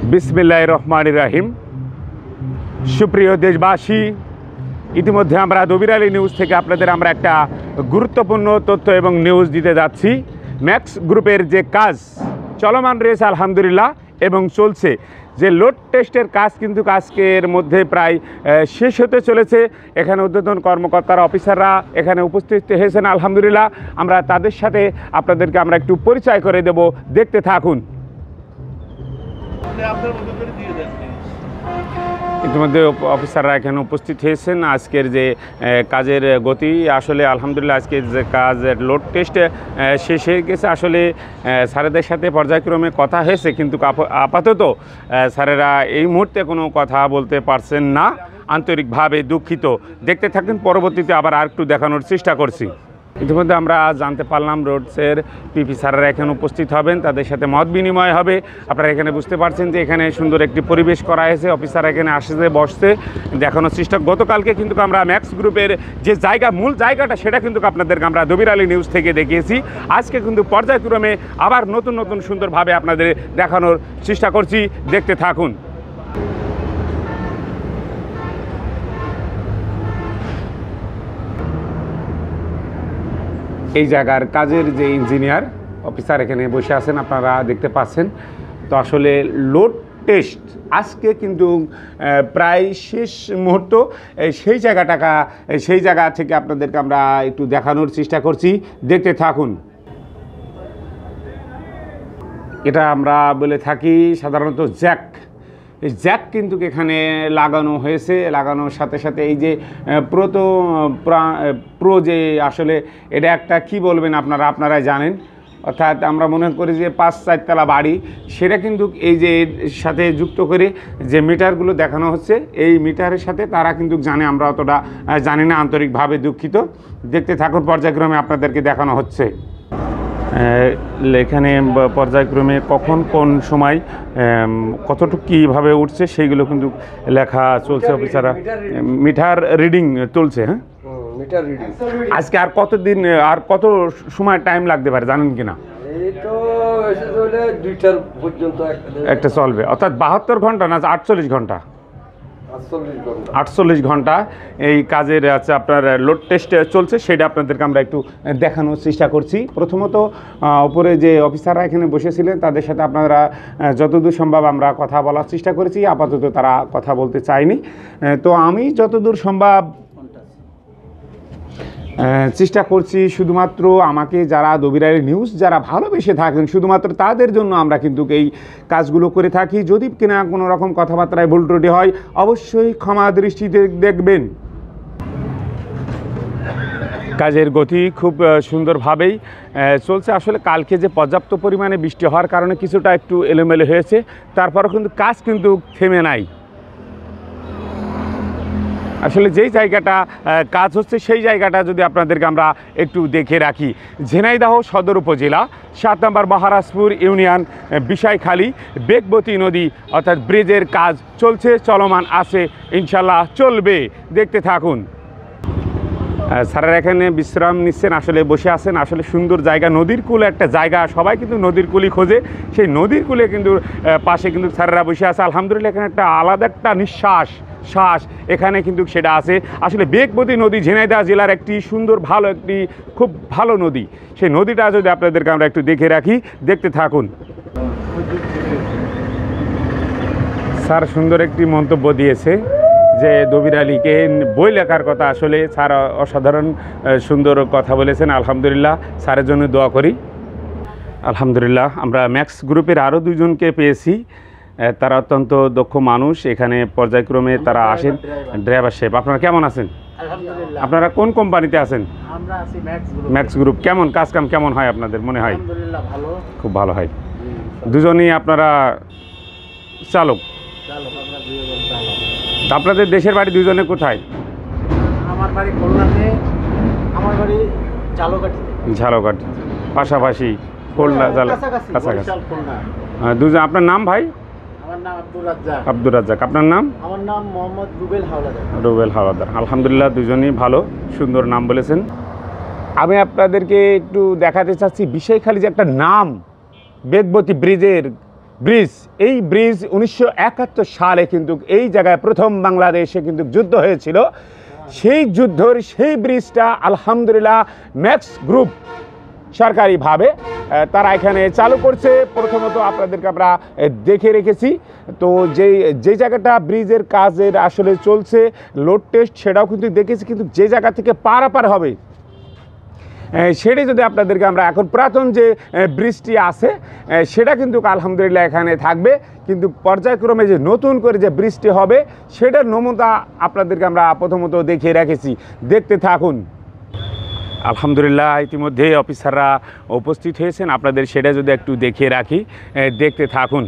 বিসমিল্লাহির রহমানির রহিম। সুপ্রিয় দেশবাসী, ইতিমধ্যে আমরা দবির আলী নিউজ থেকে আপনাদের আমরা একটা গুরুত্বপূর্ণ তথ্য এবং নিউজ দিতে যাচ্ছি। ম্যাক্স গ্রুপের যে কাজ চলমান রয়েছে আলহামদুলিল্লাহ এবং চলছে, যে লোড টেস্টের কাজ কিন্তু আজকের মধ্যে প্রায় শেষ হতে চলেছে। এখানে ঊর্ধ্বতন কর্মকর্তারা, অফিসাররা এখানে উপস্থিত হয়েছেন আলহামদুলিল্লাহ। আমরা তাদের সাথে আপনাদেরকে আমরা একটু পরিচয় করে দেব, দেখতে থাকুন। ইতিমধ্যে অফিসাররা এখানে উপস্থিত হয়েছেন। আজকের যে কাজের গতি আসলে আলহামদুলিল্লাহ, আজকের যে কাজের লোড টেস্ট শেষ হয়ে গেছে। আসলে স্যারেদের সাথে পর্যায়ক্রমে কথা হয়েছে, কিন্তু আপাতত স্যারেরা এই মুহূর্তে কোনো কথা বলতে পারছেন না। আন্তরিকভাবে দুঃখিত। দেখতে থাকুন, পরবর্তীতে আবার আর একটু দেখানোর চেষ্টা করছি। ইতিমধ্যে আমরা জানতে পারলাম রোডসের পিপি স্যারেরা এখানে উপস্থিত হবেন, তাদের সাথে মত বিনিময় হবে। আপনারা এখানে বুঝতে পারছেন যে এখানে সুন্দর একটি পরিবেশ করা হয়েছে। অফিসার এখানে আসছে, বসছে, দেখানোর চেষ্টা। গতকালকে কিন্তু আমরা ম্যাক্স গ্রুপের যে জায়গা, মূল জায়গাটা, সেটা কিন্তু আপনাদেরকে আমরা দবির আলী নিউজ থেকে দেখিয়েছি। আজকে কিন্তু পর্যায়ক্রমে আবার নতুন নতুন সুন্দরভাবে আপনাদের দেখানোর চেষ্টা করছি, দেখতে থাকুন। এই জায়গার কাজের যে ইঞ্জিনিয়ার অফিসার এখানে বসে আছেন, আপনারা দেখতে পাচ্ছেন। তো আসলে লোড টেস্ট আজকে কিন্তু প্রায় শেষ মুহূর্ত। সেই জায়গা থেকে আপনাদেরকে আমরা একটু দেখানোর চেষ্টা করছি, দেখতে থাকুন। এটা আমরা বলে থাকি সাধারণত জ্যাক। এই জ্যাক কিন্তু এখানে লাগানো হয়েছে। লাগানোর সাথে সাথে এই যে প্রো যে আসলে এটা একটা কি বলবেন আপনারাই জানেন। অর্থাৎ আমরা মনে করি যে 5-4 তলা বাড়ি, সেটা কিন্তু এই যে সাথে যুক্ত করে যে মিটারগুলো দেখানো হচ্ছে, এই মিটারের সাথে তারা কিন্তু জানে, আমরা অতটা জানি না। আন্তরিকভাবে দুঃখিত। দেখতে থাকুন, পর্যায়ক্রমে আপনাদেরকে দেখানো হচ্ছে। এখানে পর্যায়ক্রমে কখন কোন সময় কতটুকু কীভাবে উঠছে সেইগুলো কিন্তু লেখা চলছে। অফিসাররা মিটার রিডিং চলছে। হ্যাঁ, মিটার রিডিং। আজকে আর কতদিন, আর কত সময় টাইম লাগতে পারে জানেন কিনা? দুইটার পর্যন্ত একটা চলবে, অর্থাৎ 72 ঘন্টা না 48 ঘন্টা? 48 ঘন্টা এই কাজের আছে আপনার লোড টেস্ট চলছে, সেটা আপনাদেরকে আমরা একটু দেখানোর চেষ্টা করছি। প্রথমত উপরে যে অফিসাররা এখানে বসেছিলেন তাদের সাথে আপনারা যতদূর সম্ভব আমরা কথা বলার চেষ্টা করেছি। আপাতত তারা কথা বলতে চায়নি। তো আমি যতদূর সম্ভব চেষ্টা করছি, শুধুমাত্র আমাকে যারা দবির আলী নিউজ যারা ভালোবেসে থাকেন, শুধুমাত্র তাদের জন্য আমরা কিন্তু এই কাজগুলো করে থাকি। যদি কিনা কোনো রকম কথাবার্তায় ভুল ত্রুটি হয়, অবশ্যই ক্ষমা দৃষ্টিতে দেখবেন। কাজের গতি খুব সুন্দরভাবেই চলছে। আসলে কালকে যে পর্যাপ্ত পরিমাণে বৃষ্টি হওয়ার কারণে কিছুটা একটু এলোমেলো হয়েছে, তারপরও কিন্তু কাজ কিন্তু থেমে নাই। আসলে যেই জায়গাটা কাজ হচ্ছে সেই জায়গাটা যদি আপনাদেরকে আমরা একটু দেখে রাখি, ঝিনাইদহ সদর উপজেলা 7 নম্বর মহারাজপুর ইউনিয়ন বিষাইখালী বেগবতী নদী অর্থাৎ ব্রিজের কাজ চলছে, চলমান আছে, ইনশাল্লাহ চলবে। দেখতে থাকুন। স্যারেরা এখানে বিশ্রাম নিচ্ছেন, আসলে বসে আছেন। আসলে সুন্দর জায়গা, নদীর কূল একটা জায়গা, সবাই কিন্তু নদীর কূলই খোঁজে। সেই নদীর কূলে কিন্তু পাশে কিন্তু স্যারেরা বসে আছে। আলহামদুলিল্লাহ, এখানে একটা আলাদা একটা শ্বাস এখানে কিন্তু সেটা আছে। আসলে বেগবতী নদী ঝিনাইদহ জেলার একটি সুন্দর একটি খুব ভালো নদী। সেই নদীটা যদি আপনাদেরকে আমরা একটু দেখে রাখি, দেখতে থাকুন। স্যার সুন্দর একটি মন্তব্য দিয়েছে যে দবির আলীকে বই লেখার কথা। আসলে স্যার অসাধারণ সুন্দর কথা বলেছেন। আলহামদুলিল্লাহ, স্যারের জন্য দোয়া করি। আলহামদুলিল্লাহ, আমরা ম্যাক্স গ্রুপের আরও 2 জনকে পেয়েছি। তারা অত্যন্ত দক্ষ মানুষ। এখানে পর্যায়ক্রমে তারা আসেন। ড্রাইভার সাহেব, আপনারা কেমন আছেন? আলহামদুলিল্লাহ। আপনারা কোন কোম্পানিতে আছেন? আমরা আছি ম্যাক্স গ্রুপ। কেমন কাজকাম কেমন হয় আপনাদের মনে হয়? আলহামদুলিল্লাহ ভালো, খুব ভালো হয়। দুজনেই আপনারা চালক? আমরা দুজন চালক। আপনাদের দেশের বাড়ি দুজনে কোথায়? আমার বাড়ি খুলনাতে, আমার বাড়ি ঝালকাঠি। পাশাপাশি খুলনা কাছাকাছি। দুজন। আপনার নাম ভাই? আমার নাম আব্দুর রাজ্জাক। আব্দুর রাজ্জাক। আপনার নাম? আমার নাম মোহাম্মদ রুবেল হাওলাদার। আলহামদুলিল্লাহ, দুজনই ভালো সুন্দর নাম বলেছেন। আমি আপনাদেরকে একটু দেখাতে চাচ্ছি বিষয়খালী যে একটা নাম, বেগবতী ব্রিজের ব্রিজ, এই ব্রিজ 1971 সালে কিন্তু এই জায়গায় প্রথম বাংলাদেশে কিন্তু যুদ্ধ হয়েছিল। সেই যুদ্ধের সেই ব্রিজটা আলহামদুলিল্লাহ ম্যাক্স গ্রুপ সরকারিভাবে তারা এখানে চালু করছে। প্রথমত আপনাদেরকে আমরা দেখে রেখেছি। তো যে জায়গাটা ব্রিজের কাজের আসলে চলছে লোড টেস্ট, সেটাও কিন্তু দেখেছি। কিন্তু যে জায়গা থেকে পারাপার হবে সেটি যদি আপনাদেরকে আমরা এখন পুরাতন যে ব্রিজটি আছে সেটা কিন্তু আলহামদুলিল্লাহ এখানে থাকবে, কিন্তু পর্যায়ক্রমে যে নতুন করে যে ব্রিজটি হবে সেটার নমুনা আপনাদেরকে আমরা প্রথমত দেখিয়ে রেখেছি, দেখতে থাকুন। আলহামদুলিল্লাহ ইতিমধ্যে অফিসাররা উপস্থিত হয়েছেন, আপনাদের সেটা যদি একটু দেখিয়ে রাখি, দেখতে থাকুন।